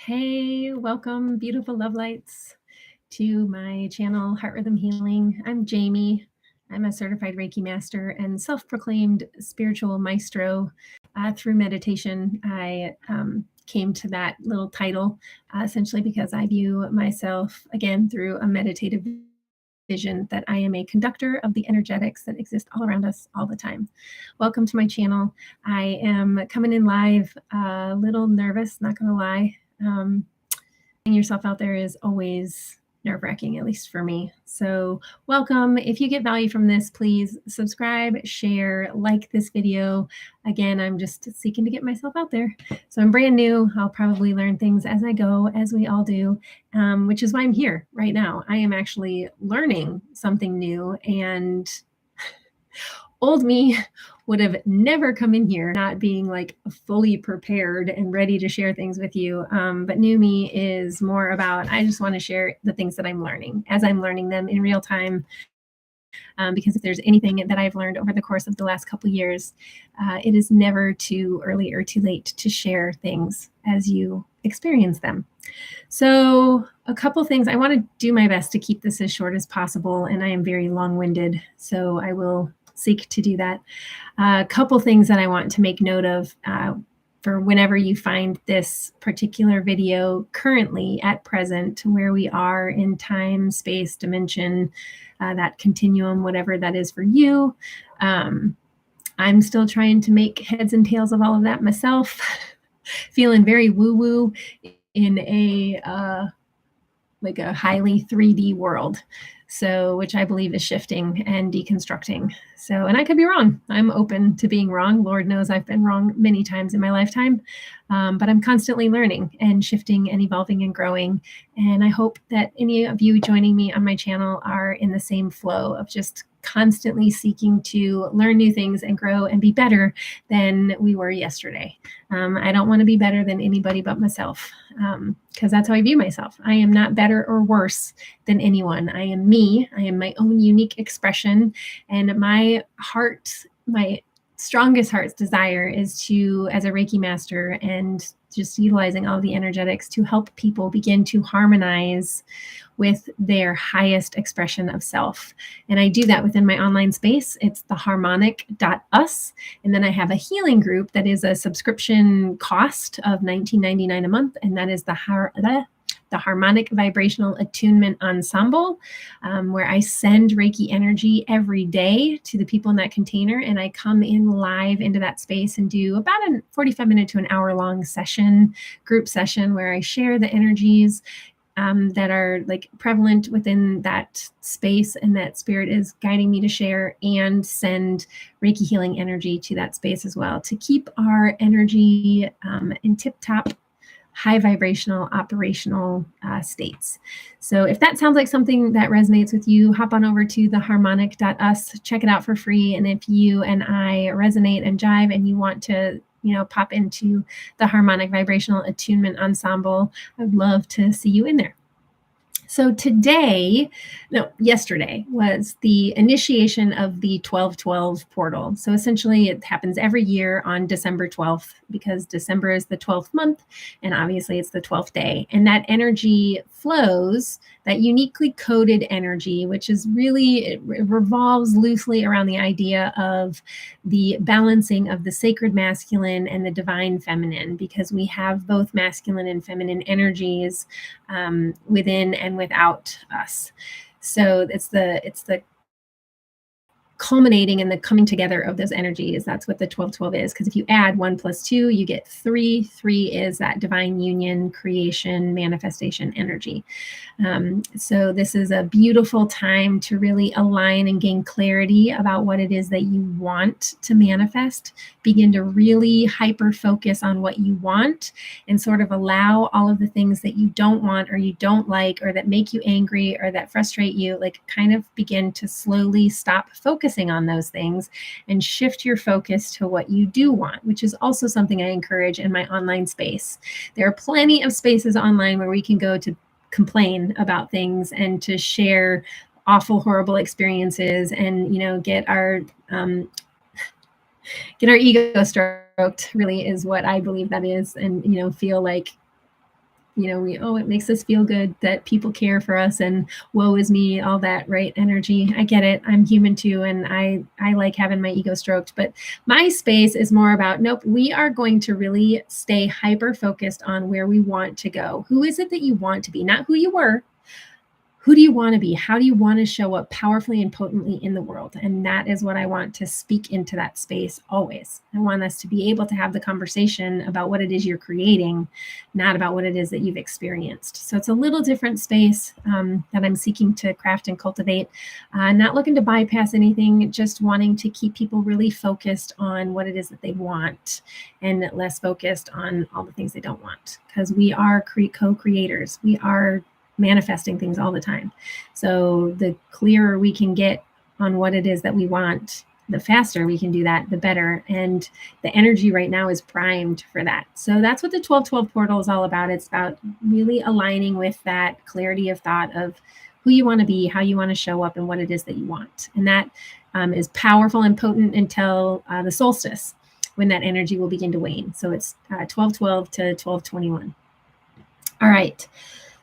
Hey, welcome, beautiful love lights, to my channel, Heart Rhythm Healing. I'm Jamie. I'm a certified Reiki master and self proclaimed spiritual maestro. Through meditation, I came to that little title essentially because I view myself, again, through a meditative vision that I am a conductor of the energetics that exist all around us all the time. Welcome to my channel. I am coming in live, a little nervous, not going to lie. Getting yourself out there is always nerve-wracking, at least for me. So welcome. If you get value from this, please subscribe, share, like this video. Again, I'm just seeking to get myself out there. So I'm brand new. I'll probably learn things as I go, as we all do, which is why I'm here right now. I am actually learning something new, and old me would have never come in here not being like fully prepared and ready to share things with you. But new me is more about, I just want to share the things that I'm learning as I'm learning them in real time. Because if there's anything that I've learned over the course of the last couple years, it is never too early or too late to share things as you experience them. So a couple things, I want to do my best to keep this as short as possible, and I am very long-winded, so I will seek to do that. A couple things that I want to make note of for whenever you find this particular video currently at present, where we are in time, space, dimension, that continuum, whatever that is for you. I'm still trying to make heads and tails of all of that myself, feeling very woo-woo in a like a highly 3D world. So, which I believe is shifting and deconstructing. So, and I could be wrong. I'm open to being wrong. Lord knows I've been wrong many times in my lifetime, but I'm constantly learning and shifting and evolving and growing. And I hope that any of you joining me on my channel are in the same flow of just constantly seeking to learn new things and grow and be better than we were yesterday. I don't want to be better than anybody but myself, because that's how I view myself. I am not better or worse than anyone. I am me. I am my own unique expression. And my heart, my strongest heart's desire is to, as a Reiki master and just utilizing all the energetics, to help people begin to harmonize with their highest expression of self. And I do that within my online space. It's theharmonic.us. And then I have a healing group that is a subscription cost of $19.99 a month. And that is the Harmonic Vibrational Attunement Ensemble, where I send Reiki energy every day to the people in that container. And I come in live into that space and do about a 45-minute to an hour-long session, group session, where I share the energies that are like prevalent within that space and that spirit is guiding me to share, and send Reiki healing energy to that space as well, to keep our energy in tip-top high vibrational operational states. So if that sounds like something that resonates with you, hop on over to theharmonic.us, check it out for free. And if you and I resonate and jive and you want to pop into the Harmonic Vibrational Attunement Ensemble, I would love to see you in there. So yesterday was the initiation of the 12/12 portal. So essentially it happens every year on December 12th, because December is the 12th month, and obviously it's the 12th day. And that energy flows, that uniquely coded energy, which is really, it revolves loosely around the idea of the balancing of the sacred masculine and the divine feminine, because we have both masculine and feminine energies within and without us. So it's the culminating and the coming together of those energies. That's what the 12/12 is. Because if you add 1 + 2, you get 3. 3 is that divine union, creation, manifestation energy. So this is a beautiful time to really align and gain clarity about what it is that you want to manifest. Begin to really hyper focus on what you want, and sort of allow all of the things that you don't want or you don't like or that make you angry or that frustrate you, like kind of begin to slowly stop focusing on those things and shift your focus to what you do want, which is also something I encourage in my online space. There are plenty of spaces online where we can go to complain about things and to share awful, horrible experiences, and get our ego stroked, really is what I believe that is, and feel like it makes us feel good that people care for us and woe is me, all that, right? Energy. I get it. I'm human too. And I like having my ego stroked, but my space is more about, nope, we are going to really stay hyper focused on where we want to go. Who is it that you want to be? Not who you were. Who do you want to be? How do you want to show up powerfully and potently in the world? And that is what I want to speak into that space always. I want us to be able to have the conversation about what it is you're creating, not about what it is that you've experienced. So it's a little different space that I'm seeking to craft and cultivate. Not looking to bypass anything, just wanting to keep people really focused on what it is that they want and less focused on all the things they don't want. Because we are co-creators. We are manifesting things all the time. So the clearer we can get on what it is that we want, the faster we can do that, the better. And the energy right now is primed for that. So that's what the 1212 portal is all about. It's about really aligning with that clarity of thought of who you want to be, how you want to show up, and what it is that you want. And that is powerful and potent until the solstice, when that energy will begin to wane. So it's 1212 to 1221. All right.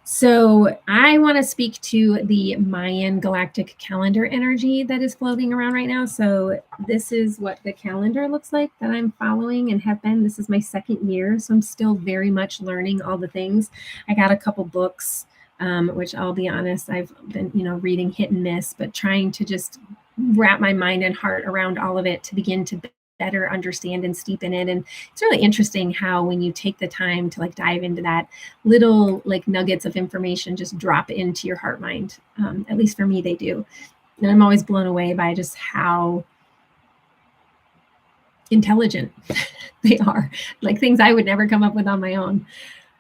So I want to speak to the Mayan Galactic Calendar energy that is floating around right now. So this is what the calendar looks like that I'm following and have been. This is my second year, so I'm still very much learning all the things. I got a couple books, which I'll be honest, I've been, reading hit and miss, but trying to just wrap my mind and heart around all of it to begin to better understand and steep in it. And it's really interesting how when you take the time to dive into that, little nuggets of information just drop into your heart mind. At least for me, they do. And I'm always blown away by just how intelligent they are, things I would never come up with on my own.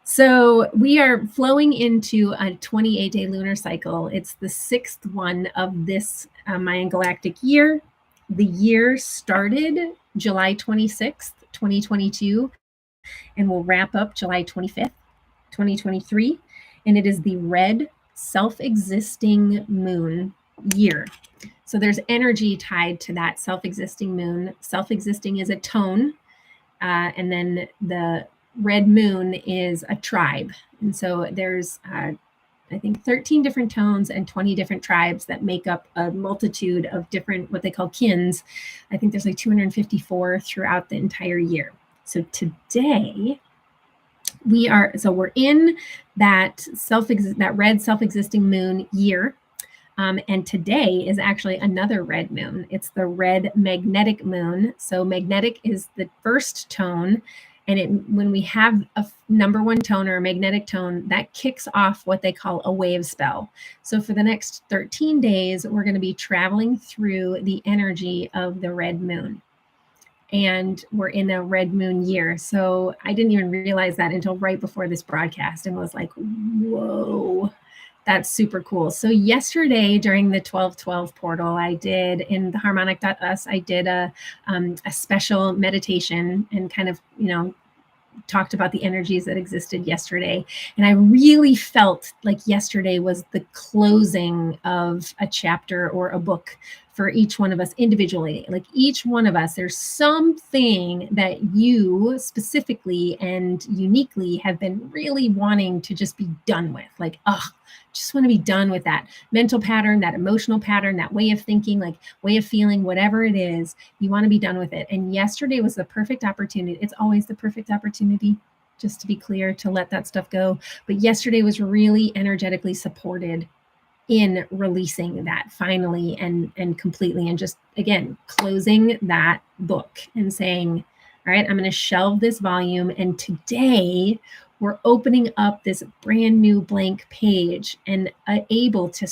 So we are flowing into a 28-day lunar cycle. It's the 6th one of this Mayan Galactic year. The year started July 26th, 2022, and will wrap up July 25th, 2023. And it is the red self-existing moon year. So there's energy tied to that self-existing moon. Self-existing is a tone, and then the red moon is a tribe. And so there's I think 13 different tones and 20 different tribes that make up a multitude of different, what they call kins. I think there's 254 throughout the entire year. So today we're in that red self-existing moon year. And today is actually another red moon. It's the red magnetic moon. So magnetic is the first tone. And when we have a number one tone or a magnetic tone, that kicks off what they call a wave spell. So for the next 13 days, we're going to be traveling through the energy of the red moon. And we're in a red moon year. So I didn't even realize that until right before this broadcast and was like, whoa, that's super cool. So yesterday during the 1212 portal, I did in the harmonic.us, I did a special meditation and kind of, talked about the energies that existed yesterday. And I really felt like yesterday was the closing of a chapter or a book for each one of us individually. Each one of us, there's something that you specifically and uniquely have been really wanting to just be done with. Just want to be done with that mental pattern, that emotional pattern, that way of thinking, way of feeling, whatever it is, you want to be done with it. And yesterday was the perfect opportunity. It's always the perfect opportunity, just to be clear, to let that stuff go. But yesterday was really energetically supported in releasing that finally and completely, and just, again, closing that book and saying, all right, I'm going to shelve this volume. And today we're opening up this brand new blank page and able to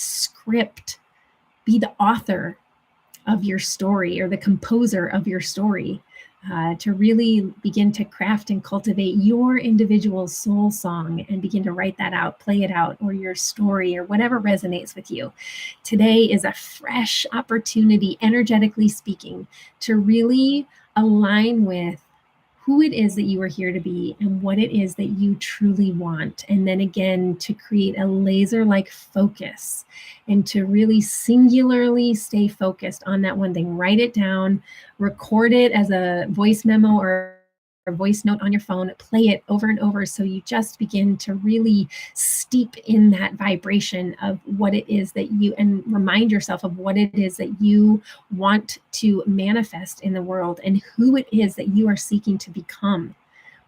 be the author of your story or the composer of your story, to really begin to craft and cultivate your individual soul song and begin to write that out, play it out, or your story or whatever resonates with you. Today is a fresh opportunity, energetically speaking, to really align with who it is that you are here to be and what it is that you truly want. And then again, to create a laser-like focus and to really singularly stay focused on that one thing. Write it down, record it as a voice memo or voice note on your phone, play it over and over so you just begin to really steep in that vibration of what it is that you, and remind yourself of what it is that you want to manifest in the world and who it is that you are seeking to become.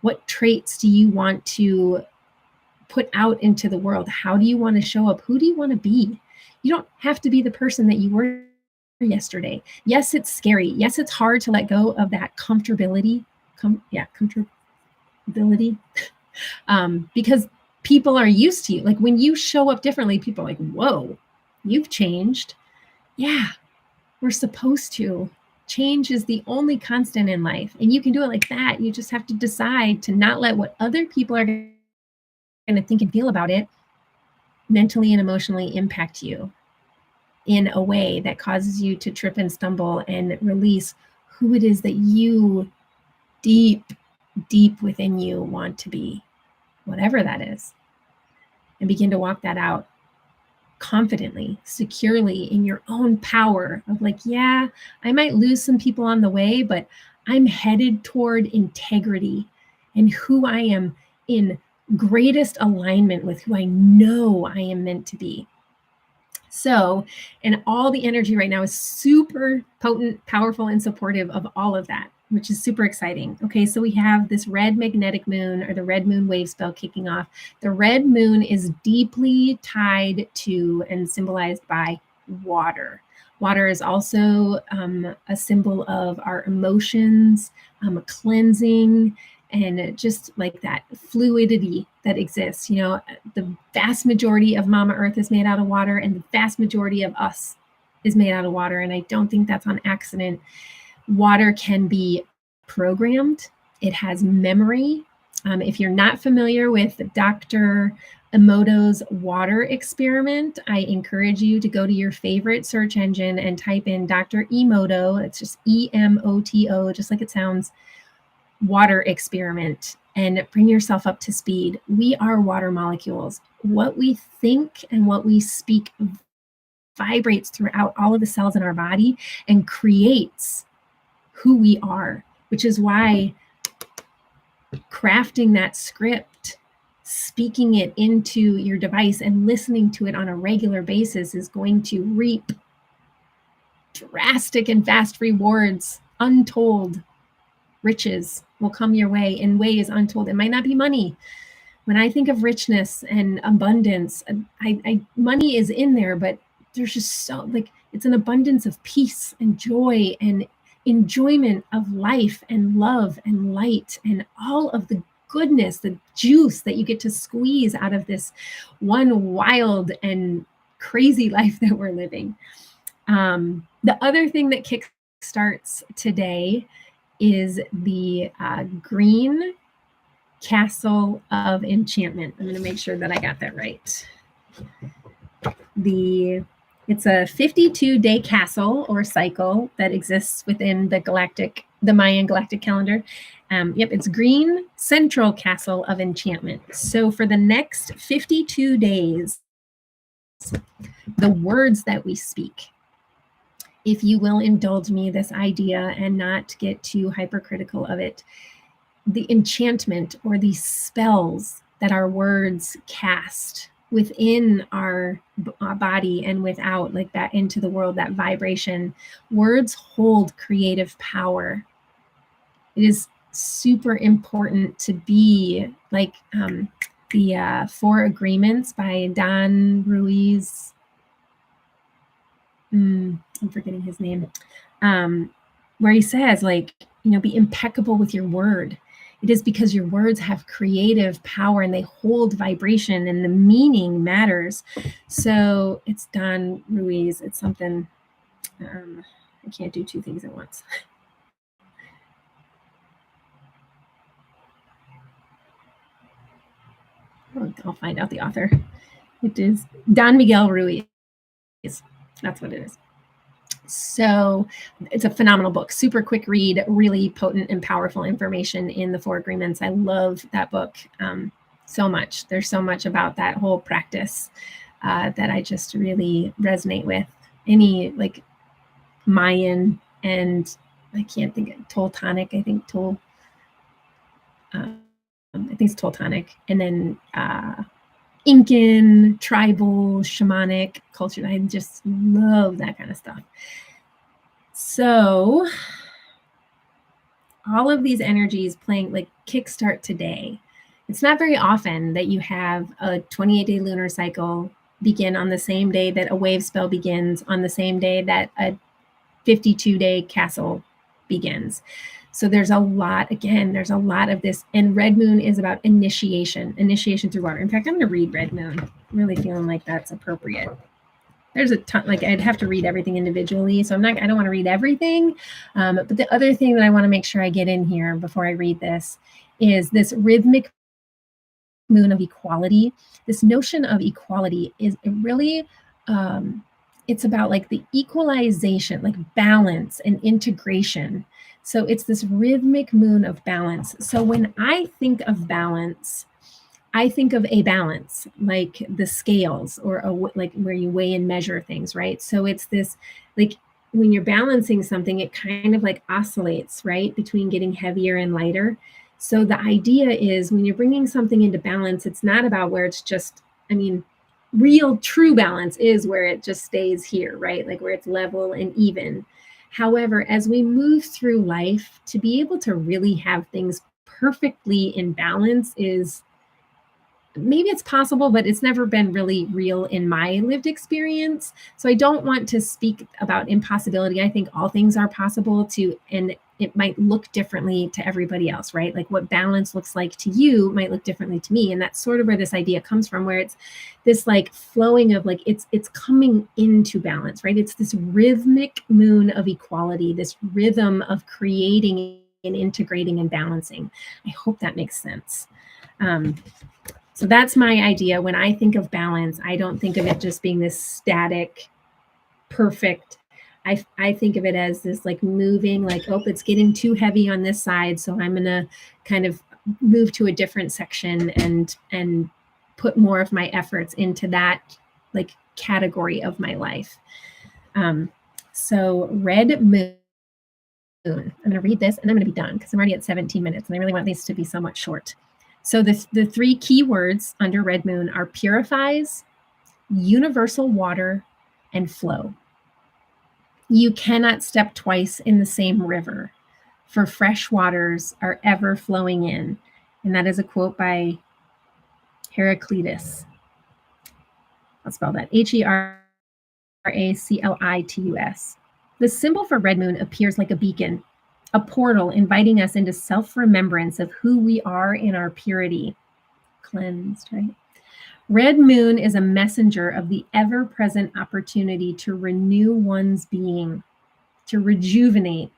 What traits do you want to put out into the world? How do you want to show up? Who do you want to be? You don't have to be the person that you were yesterday. Yes, it's scary. Yes, it's hard to let go of that comfortability. Comfortability. Because people are used to you. Like when you show up differently, people are like, whoa, you've changed. Yeah, we're supposed to. Change is the only constant in life. And you can do it like that. You just have to decide to not let what other people are going to think and feel about it mentally and emotionally impact you in a way that causes you to trip and stumble and release who it is that you deep within you want to be, whatever that is, and begin to walk that out confidently, securely in your own power of like, yeah, I might lose some people on the way, but I'm headed toward integrity and who I am in greatest alignment with who I know I am meant to be. So, and all the energy right now is super potent, powerful, and supportive of all of that, which is super exciting. Okay, so we have this red magnetic moon, or the red moon wave spell, kicking off. The red moon is deeply tied to and symbolized by water. Water is also a symbol of our emotions, cleansing, and just like that fluidity that exists. You know, the vast majority of Mama Earth is made out of water, and the vast majority of us is made out of water. And I don't think that's on accident. Water can be programmed. It has memory. If you're not familiar with Dr. Emoto's water experiment, I encourage you to go to your favorite search engine and type in Dr. Emoto. It's just EMOTO, just like it sounds, water experiment, and bring yourself up to speed. We are water molecules. What we think and what we speak vibrates throughout all of the cells in our body and creates who we are, which is why crafting that script, speaking it into your device and listening to it on a regular basis is going to reap drastic and vast rewards. Untold riches will come your way in ways untold. It might not be money. When I think of richness and abundance, money is in there, but there's just so, like, it's an abundance of peace and joy and enjoyment of life and love and light and all of the goodness, the juice that you get to squeeze out of this one wild and crazy life that we're living. The other thing that kickstarts today is the green castle of enchantment. I'm going to make sure that I got that right. It's a 52-day castle or cycle that exists within the Mayan Galactic Calendar. It's green central castle of enchantment. So for the next 52 days, the words that we speak, if you will indulge me this idea and not get too hypercritical of it, the enchantment or the spells that our words cast within our body and without, like that into the world, that vibration, words hold creative power. It is super important to be like the Four Agreements by Don Ruiz. I'm forgetting his name, where he says, like, be impeccable with your word. It is because your words have creative power and they hold vibration and the meaning matters. So it's Don Ruiz. It's something, I can't do two things at once. I'll find out the author. It is Don Miguel Ruiz. That's what it is. So it's a phenomenal book, super quick read, really potent and powerful information in the Four Agreements. I love that book so much. There's so much about that whole practice that I just really resonate with. Any like Mayan and I can't think of Toltonic, I think I think it's Toltonic, and then Incan, tribal, shamanic culture. I just love that kind of stuff. So all of these energies playing like kickstart today. It's not very often that you have a 28-day lunar cycle begin on the same day that a wave spell begins, on the same day that a 52-day castle begins. So there's a lot of this. And Red Moon is about initiation through water. In fact, I'm going to read Red Moon. I'm really feeling like that's appropriate. There's a ton, like I'd have to read everything individually. So I don't want to read everything. But the other thing that I want to make sure I get in here before I read this is this rhythmic moon of equality. This notion of equality is really, it's about like the equalization, like balance and integration. So it's this rhythmic moon of balance. So when I think of balance, I think of a balance, like the scales or like where you weigh and measure things, right? So it's this, like when you're balancing something, it kind of like oscillates, right? Between getting heavier and lighter. So the idea is when you're bringing something into balance, it's not about where it's just, real true balance is where it just stays here, right? Like where it's level and even. However, as we move through life, to be able to really have things perfectly in balance is, maybe it's possible, but it's never been really real in my lived experience. So I don't want to speak about impossibility. I think all things are possible and it might look differently to everybody else, right? Like what balance looks like to you might look differently to me. And that's sort of where this idea comes from, where it's this like flowing of like, it's coming into balance, right? It's this rhythmic moon of equality, this rhythm of creating and integrating and balancing. I hope that makes sense. So that's my idea. When I think of balance, I don't think of it just being this static, perfect. I think of it as this like moving, like, oh, it's getting too heavy on this side. So I'm going to kind of move to a different section and put more of my efforts into that like category of my life. So Red Moon. I'm going to read this and I'm going to be done because I'm already at 17 minutes and I really want these to be somewhat short. So the three key words under Red Moon are purifies, universal water, and flow. You cannot step twice in the same river, for fresh waters are ever flowing in. And that is a quote by Heraclitus. I'll spell that Heraclitus. The symbol for Red Moon appears like a beacon, a portal inviting us into self-remembrance of who we are in our purity. Cleansed, right? Red Moon is a messenger of the ever-present opportunity to renew one's being, to rejuvenate,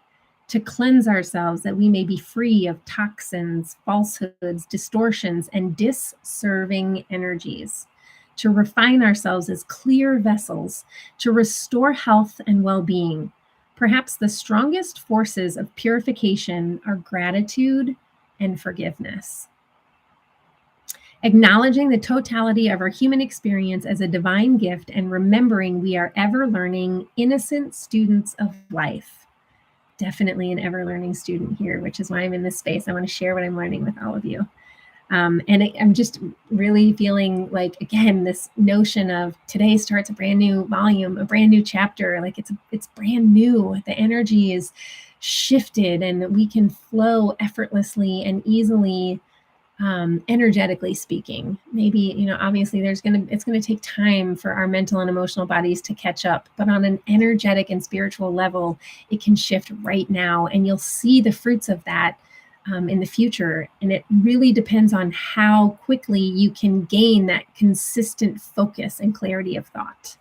to cleanse ourselves that we may be free of toxins, falsehoods, distortions, and disserving energies, to refine ourselves as clear vessels, to restore health and well-being. Perhaps the strongest forces of purification are gratitude and forgiveness. Acknowledging the totality of our human experience as a divine gift and remembering we are ever learning, innocent students of life. Definitely an ever learning student here, which is why I'm in this space. I want to share what I'm learning with all of you. I'm just really feeling like, again, this notion of today starts a brand new volume, a brand new chapter. Like it's brand new. The energy is shifted and we can flow effortlessly and easily, energetically speaking. Maybe, obviously it's going to take time for our mental and emotional bodies to catch up, but on an energetic and spiritual level, it can shift right now. And you'll see the fruits of that in the future. And it really depends on how quickly you can gain that consistent focus and clarity of thought.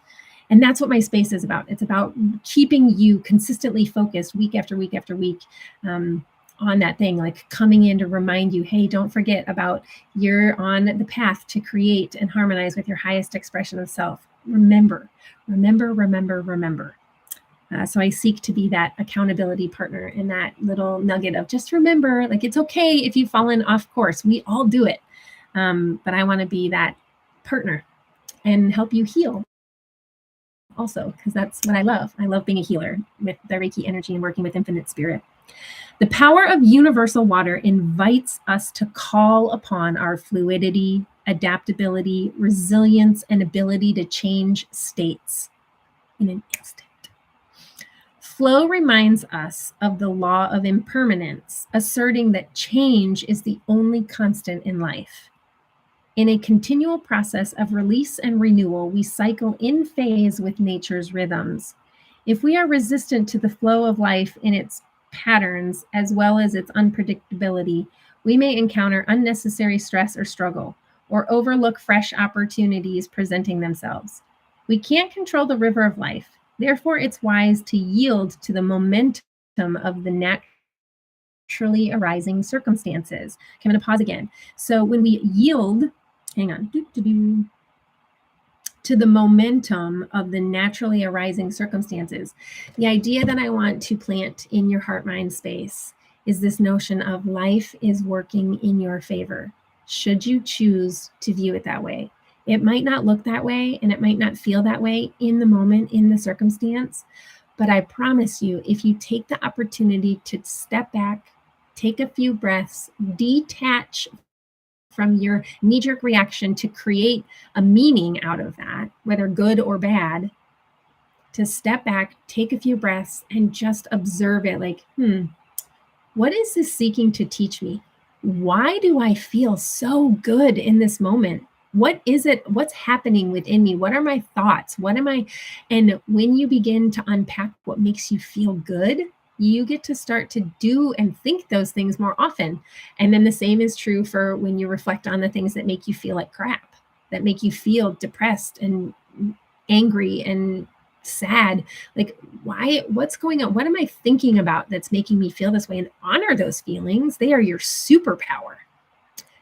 And that's what my space is about. It's about keeping you consistently focused week after week after week on that thing, like coming in to remind you, hey, don't forget about you're on the path to create and harmonize with your highest expression of self. Remember. So I seek to be that accountability partner in that little nugget of just remember, like it's okay if you've fallen off course. We all do it. But I want to be that partner and help you heal also, because that's what I love. I love being a healer with the Reiki energy and working with infinite spirit. The power of universal water invites us to call upon our fluidity, adaptability, resilience, and ability to change states in an instant. Flow reminds us of the law of impermanence, asserting that change is the only constant in life. In a continual process of release and renewal, we cycle in phase with nature's rhythms. If we are resistant to the flow of life in its patterns as well as its unpredictability, we may encounter unnecessary stress or struggle, or overlook fresh opportunities presenting themselves. We can't control the river of life. Therefore, it's wise to yield to the momentum of the naturally arising circumstances. Okay, I'm going to pause again. So when we yield, hang on, to the momentum of the naturally arising circumstances, the idea that I want to plant in your heart-mind space is this notion of life is working in your favor, should you choose to view it that way. It might not look that way, and it might not feel that way in the moment, in the circumstance, but I promise you, if you take the opportunity to step back, take a few breaths, detach from your knee-jerk reaction to create a meaning out of that, whether good or bad, to step back, take a few breaths, and just observe it like, what is this seeking to teach me? Why do I feel so good in this moment? What is it? What's happening within me? What are my thoughts? What am I? And when you begin to unpack what makes you feel good, you get to start to do and think those things more often. And then the same is true for when you reflect on the things that make you feel like crap, that make you feel depressed and angry and sad. Like, why? What's going on? What am I thinking about that's making me feel this way? And honor those feelings. They are your superpower.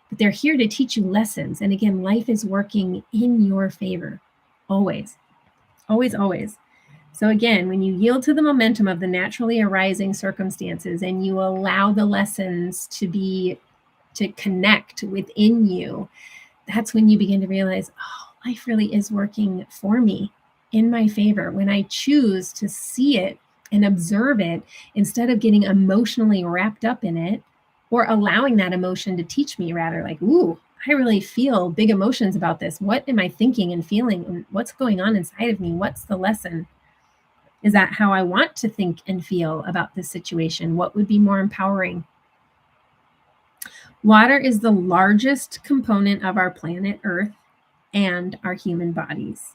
But they're here to teach you lessons. And again, life is working in your favor. Always, always, always. So again, when you yield to the momentum of the naturally arising circumstances and you allow the lessons to connect within you, that's when you begin to realize, oh, life really is working for me in my favor. When I choose to see it and observe it instead of getting emotionally wrapped up in it, or allowing that emotion to teach me, rather, like, ooh, I really feel big emotions about this. What am I thinking and feeling? And what's going on inside of me? What's the lesson? Is that how I want to think and feel about this situation? What would be more empowering? Water is the largest component of our planet Earth and our human bodies.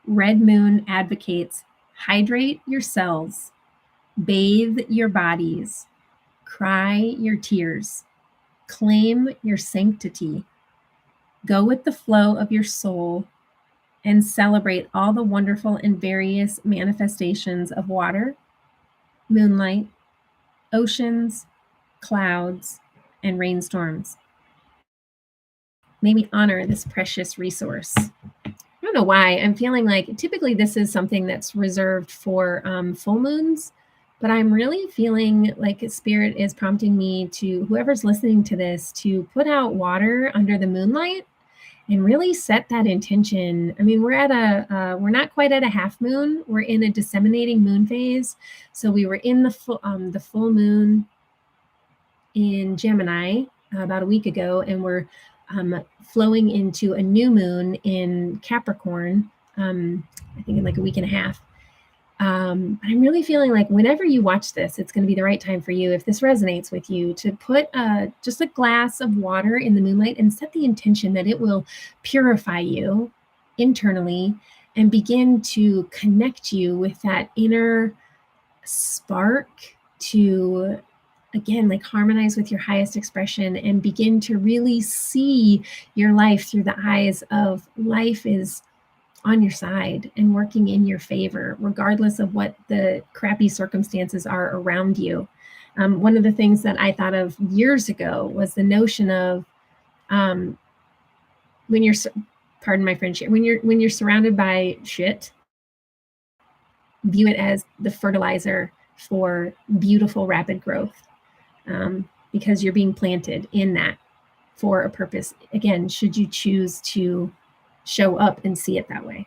Red Moon advocates hydrate your cells, bathe your bodies, cry your tears, claim your sanctity, go with the flow of your soul, and celebrate all the wonderful and various manifestations of water, moonlight, oceans, clouds, and rainstorms. May we honor this precious resource. I don't know why. I'm feeling like typically this is something that's reserved for full moons, but I'm really feeling like Spirit is prompting me to, whoever's listening to this, to put out water under the moonlight and really set that intention. I mean, we're not quite at a half moon. We're in a disseminating moon phase. So we were in the full moon in Gemini about a week ago, and we're flowing into a new moon in Capricorn, I think in like a week and a half. I'm really feeling like whenever you watch this, it's going to be the right time for you, if this resonates with you, to put just a glass of water in the moonlight and set the intention that it will purify you internally and begin to connect you with that inner spark to, again, like harmonize with your highest expression and begin to really see your life through the eyes of life is on your side and working in your favor, regardless of what the crappy circumstances are around you. One of the things that I thought of years ago was the notion of when you're, pardon my French, when you're surrounded by shit, view it as the fertilizer for beautiful, rapid growth, because you're being planted in that for a purpose. Again, should you choose to show up and see it that way.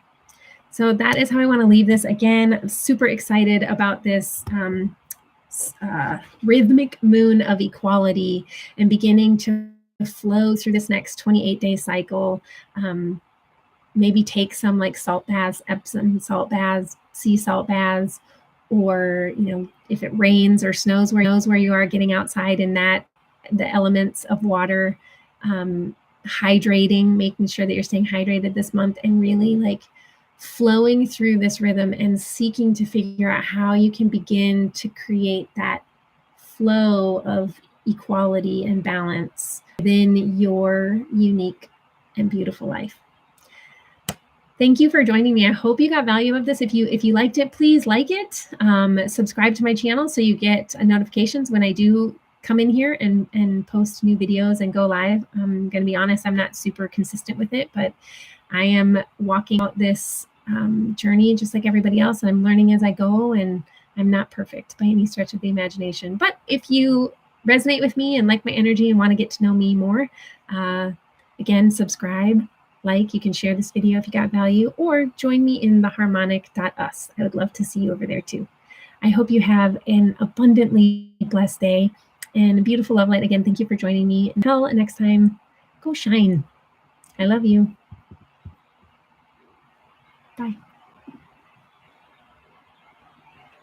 So that is how I want to leave this. Again, I'm super excited about this rhythmic moon of equality and beginning to flow through this next 28-day cycle. Maybe take some like salt baths, Epsom salt baths, sea salt baths, or if it rains or snows where you are, getting outside in the elements of water, hydrating, making sure that you're staying hydrated this month, and really like flowing through this rhythm and seeking to figure out how you can begin to create that flow of equality and balance within your unique and beautiful life. Thank you for joining me. I hope you got value of this. If you liked it, please like it. Subscribe to my channel so you get notifications when I do come in here and post new videos and go live. I'm going to be honest, I'm not super consistent with it, but I am walking out this journey just like everybody else. I'm learning as I go, and I'm not perfect by any stretch of the imagination. But if you resonate with me and like my energy and want to get to know me more, again, subscribe. You can share this video if you got value, or join me in the harmonic.us. I would love to see you over there too. I hope you have an abundantly blessed day and a beautiful love light. Again, thank you for joining me. Until next time, go shine. I love you. Bye.